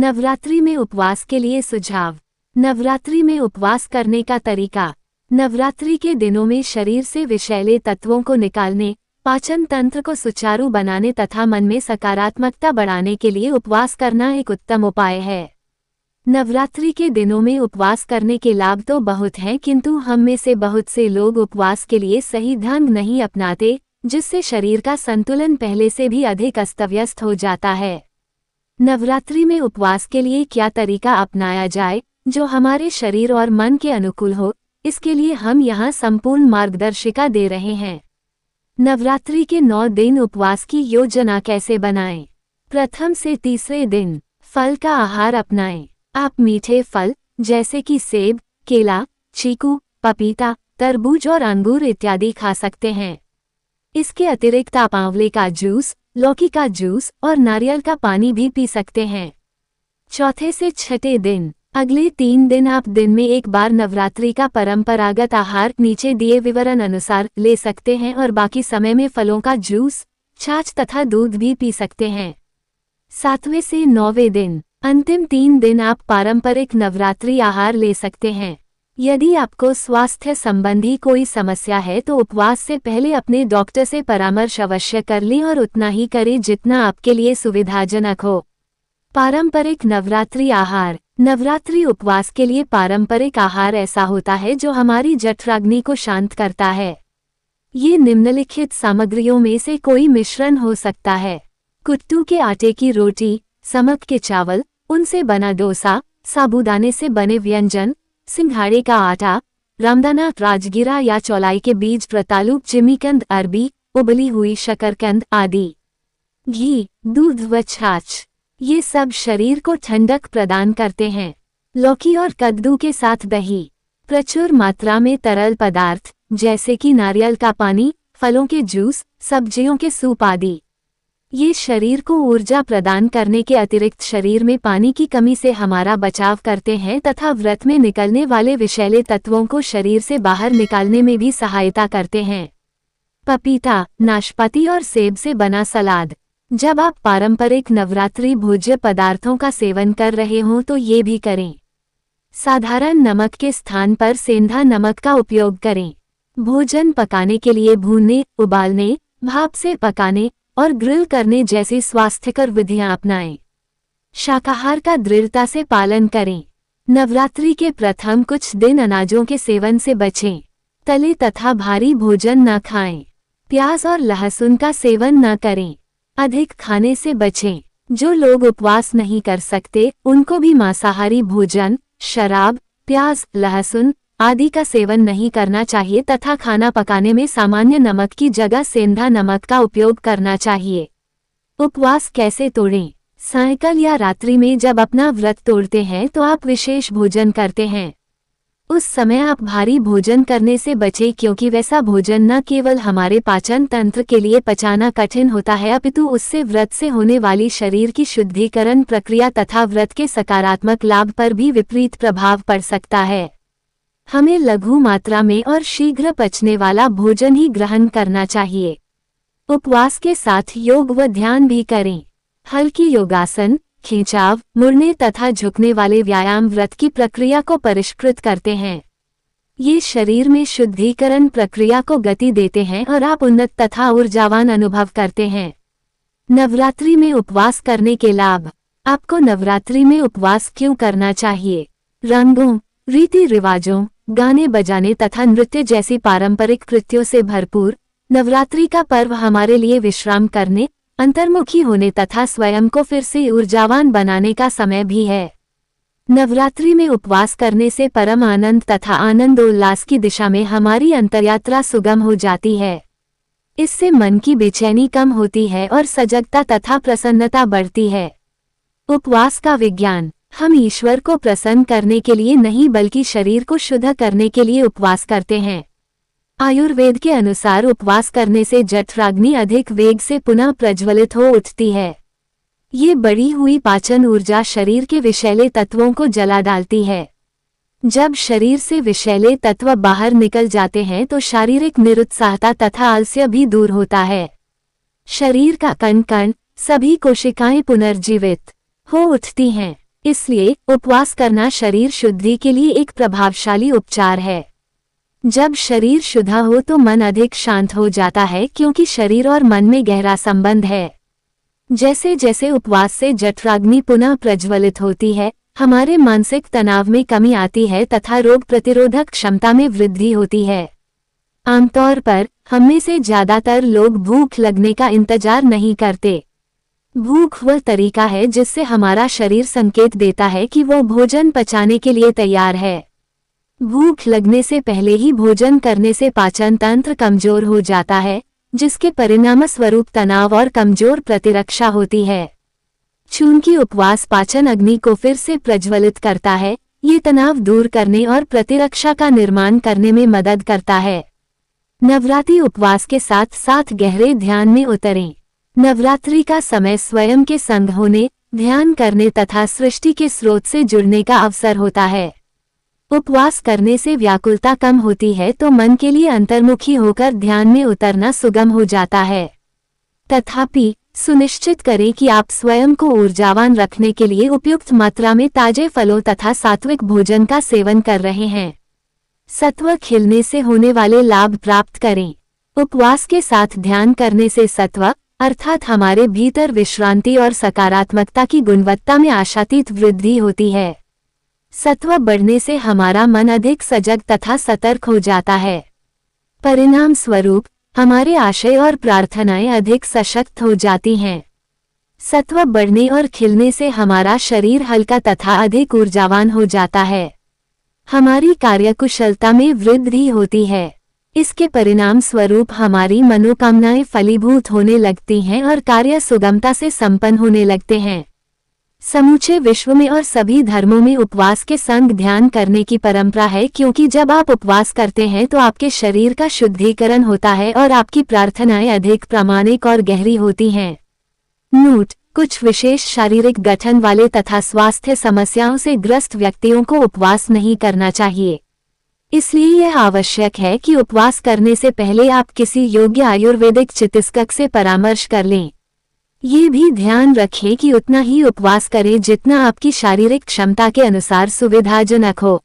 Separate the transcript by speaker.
Speaker 1: नवरात्रि में उपवास के लिए सुझाव। नवरात्रि में उपवास करने का तरीका। नवरात्रि के दिनों में शरीर से विषैले तत्वों को निकालने, पाचन तंत्र को सुचारू बनाने तथा मन में सकारात्मकता बढ़ाने के लिए उपवास करना एक उत्तम उपाय है। नवरात्रि के दिनों में उपवास करने के लाभ तो बहुत हैं, किंतु हम में से बहुत से लोग उपवास के लिए सही ढंग नहीं अपनाते, जिससे शरीर का संतुलन पहले से भी अधिक अस्तव्यस्त हो जाता है। नवरात्रि में उपवास के लिए क्या तरीका अपनाया जाए जो हमारे शरीर और मन के अनुकूल हो, इसके लिए हम यहाँ संपूर्ण मार्गदर्शिका दे रहे हैं। नवरात्रि के 9 दिन उपवास की योजना कैसे बनाएं? प्रथम से तीसरे दिन फल का आहार अपनाएं। आप मीठे फल जैसे कि सेब, केला, चीकू, पपीता, तरबूज और अंगूर इत्यादि खा सकते हैं। इसके अतिरिक्त आप आंवले का जूस, लौकी का जूस और नारियल का पानी भी पी सकते हैं। चौथे से छठे दिन अगले 3 दिन आप दिन में एक बार नवरात्रि का परंपरागत आहार नीचे दिए विवरण अनुसार ले सकते हैं और बाकी समय में फलों का जूस, छाछ तथा दूध भी पी सकते हैं। 7वें से 9वें दिन अंतिम 3 दिन आप पारंपरिक नवरात्रि आहार ले सकते हैं। यदि आपको स्वास्थ्य संबंधी कोई समस्या है तो उपवास से पहले अपने डॉक्टर से परामर्श अवश्य कर लें और उतना ही करें जितना आपके लिए सुविधाजनक हो। पारंपरिक नवरात्रि आहार। नवरात्रि उपवास के लिए पारंपरिक आहार ऐसा होता है जो हमारी जठराग्नि को शांत करता है। ये निम्नलिखित सामग्रियों में से कोई मिश्रण हो सकता है: कुट्टू के आटे की रोटी, समक के चावल, उनसे बना डोसा, साबूदाने से बने व्यंजन, सिंघाड़े का आटा, रामदाना, राजगिरा या चौलाई के बीज, रतालू, जिमीकंद, अरबी, उबली हुई शकरकंद आदि। घी, दूध व छाछ, ये सब शरीर को ठंडक प्रदान करते हैं। लौकी और कद्दू के साथ दही, प्रचुर मात्रा में तरल पदार्थ जैसे कि नारियल का पानी, फलों के जूस, सब्जियों के सूप आदि। ये शरीर को ऊर्जा प्रदान करने के अतिरिक्त शरीर में पानी की कमी से हमारा बचाव करते हैं तथा व्रत में निकलने वाले विषैले तत्वों को शरीर से बाहर निकालने में भी सहायता करते हैं। पपीता, नाशपाती और सेब से बना सलाद। जब आप पारंपरिक नवरात्रि भोज्य पदार्थों का सेवन कर रहे हों तो ये भी करें। साधारण नमक के स्थान पर सेंधा नमक का उपयोग करें। भोजन पकाने के लिए भूनने, उबालने, भाप से पकाने और ग्रिल करने जैसी स्वास्थ्यकर विधियां अपनाएं। शाकाहार का दृढ़ता से पालन करें। नवरात्रि के प्रथम कुछ दिन अनाजों के सेवन से बचें। तले तथा भारी भोजन न खाएं। प्याज और लहसुन का सेवन न करें। अधिक खाने से बचें। जो लोग उपवास नहीं कर सकते उनको भी मांसाहारी भोजन, शराब, प्याज, लहसुन आदि का सेवन नहीं करना चाहिए तथा खाना पकाने में सामान्य नमक की जगह सेंधा नमक का उपयोग करना चाहिए। उपवास कैसे तोड़ें? सायंकाल या रात्रि में जब अपना व्रत तोड़ते हैं तो आप विशेष भोजन करते हैं। उस समय आप भारी भोजन करने से बचें, क्योंकि वैसा भोजन न केवल हमारे पाचन तंत्र के लिए पचाना कठिन होता है अपितु उससे व्रत से होने वाली शरीर की शुद्धिकरण प्रक्रिया तथा व्रत के सकारात्मक लाभ पर भी विपरीत प्रभाव पड़ सकता है। हमें लघु मात्रा में और शीघ्र पचने वाला भोजन ही ग्रहण करना चाहिए। उपवास के साथ योग व ध्यान भी करें। हल्की योगासन, खिंचाव, मुड़ने तथा झुकने वाले व्यायाम व्रत की प्रक्रिया को परिष्कृत करते हैं। ये शरीर में शुद्धिकरण प्रक्रिया को गति देते हैं और आप उन्नत तथा ऊर्जावान अनुभव करते हैं। नवरात्रि में उपवास करने के लाभ। आपको नवरात्रि में उपवास क्यों करना चाहिए? रंगों, रीति रिवाजों, गाने बजाने तथा नृत्य जैसी पारंपरिक कृत्यों से भरपूर नवरात्रि का पर्व हमारे लिए विश्राम करने, अंतर्मुखी होने तथा स्वयं को फिर से ऊर्जावान बनाने का समय भी है। नवरात्रि में उपवास करने से परम आनंद तथा आनंदोल्लास की दिशा में हमारी अंतर्यात्रा सुगम हो जाती है। इससे मन की बेचैनी कम होती है और सजगता तथा प्रसन्नता बढ़ती है। उपवास का विज्ञान। हम ईश्वर को प्रसन्न करने के लिए नहीं बल्कि शरीर को शुद्ध करने के लिए उपवास करते हैं। आयुर्वेद के अनुसार उपवास करने से जठराग्नि अधिक वेग से पुनः प्रज्वलित हो उठती है। ये बढ़ी हुई पाचन ऊर्जा शरीर के विषैले तत्वों को जला डालती है। जब शरीर से विषैले तत्व बाहर निकल जाते हैं तो शारीरिक निरुत्साहता तथा आलस्य भी दूर होता है। शरीर का कण कण, सभी कोशिकाएं पुनर्जीवित हो उठती हैं। इसलिए उपवास करना शरीर शुद्धि के लिए एक प्रभावशाली उपचार है। जब शरीर शुद्ध हो तो मन अधिक शांत हो जाता है, क्योंकि शरीर और मन में गहरा संबंध है। जैसे जैसे उपवास से जठराग्नि पुनः प्रज्वलित होती है, हमारे मानसिक तनाव में कमी आती है तथा रोग प्रतिरोधक क्षमता में वृद्धि होती है। आमतौर पर हम में से ज्यादातर लोग भूख लगने का इंतजार नहीं करते। भूख वह तरीका है जिससे हमारा शरीर संकेत देता है कि वो भोजन पचाने के लिए तैयार है। भूख लगने से पहले ही भोजन करने से पाचन तंत्र कमजोर हो जाता है, जिसके परिणामस्वरूप तनाव और कमजोर प्रतिरक्षा होती है। चूंकि उपवास पाचन अग्नि को फिर से प्रज्वलित करता है, ये तनाव दूर करने और प्रतिरक्षा का निर्माण करने में मदद करता है। नवरात्रि उपवास के साथ साथ गहरे ध्यान में उतरें। नवरात्रि का समय स्वयं के संग होने, ध्यान करने तथा सृष्टि के स्रोत से जुड़ने का अवसर होता है। उपवास करने से व्याकुलता कम होती है तो मन के लिए अंतर्मुखी होकर ध्यान में उतरना सुगम हो जाता है। तथापि सुनिश्चित करें कि आप स्वयं को ऊर्जावान रखने के लिए उपयुक्त मात्रा में ताजे फलों तथा सात्विक भोजन का सेवन कर रहे हैं। सत्व खिलने से होने वाले लाभ प्राप्त करें। उपवास के साथ ध्यान करने से सत्व अर्थात हमारे भीतर विश्रांति और सकारात्मकता की गुणवत्ता में आशातीत वृद्धि होती है। सत्व बढ़ने से हमारा मन अधिक सजग तथा सतर्क हो जाता है। परिणाम स्वरूप हमारे आशय और प्रार्थनाएं अधिक सशक्त हो जाती हैं। सत्व बढ़ने और खिलने से हमारा शरीर हल्का तथा अधिक ऊर्जावान हो जाता है। हमारी कार्यकुशलता में वृद्धि होती है। इसके परिणाम स्वरूप हमारी मनोकामनाएं फलीभूत होने लगती हैं और कार्य सुगमता से संपन्न होने लगते हैं। समूचे विश्व में और सभी धर्मों में उपवास के संग ध्यान करने की परंपरा है, क्योंकि जब आप उपवास करते हैं तो आपके शरीर का शुद्धिकरण होता है और आपकी प्रार्थनाएं अधिक प्रामाणिक और गहरी होती हैं। नोट: कुछ विशेष शारीरिक गठन वाले तथा स्वास्थ्य समस्याओं से ग्रस्त व्यक्तियों को उपवास नहीं करना चाहिए। इसलिए यह आवश्यक है कि उपवास करने से पहले आप किसी योग्य आयुर्वेदिक चिकित्सक से परामर्श कर लें। ये भी ध्यान रखें कि उतना ही उपवास करें जितना आपकी शारीरिक क्षमता के अनुसार सुविधाजनक हो।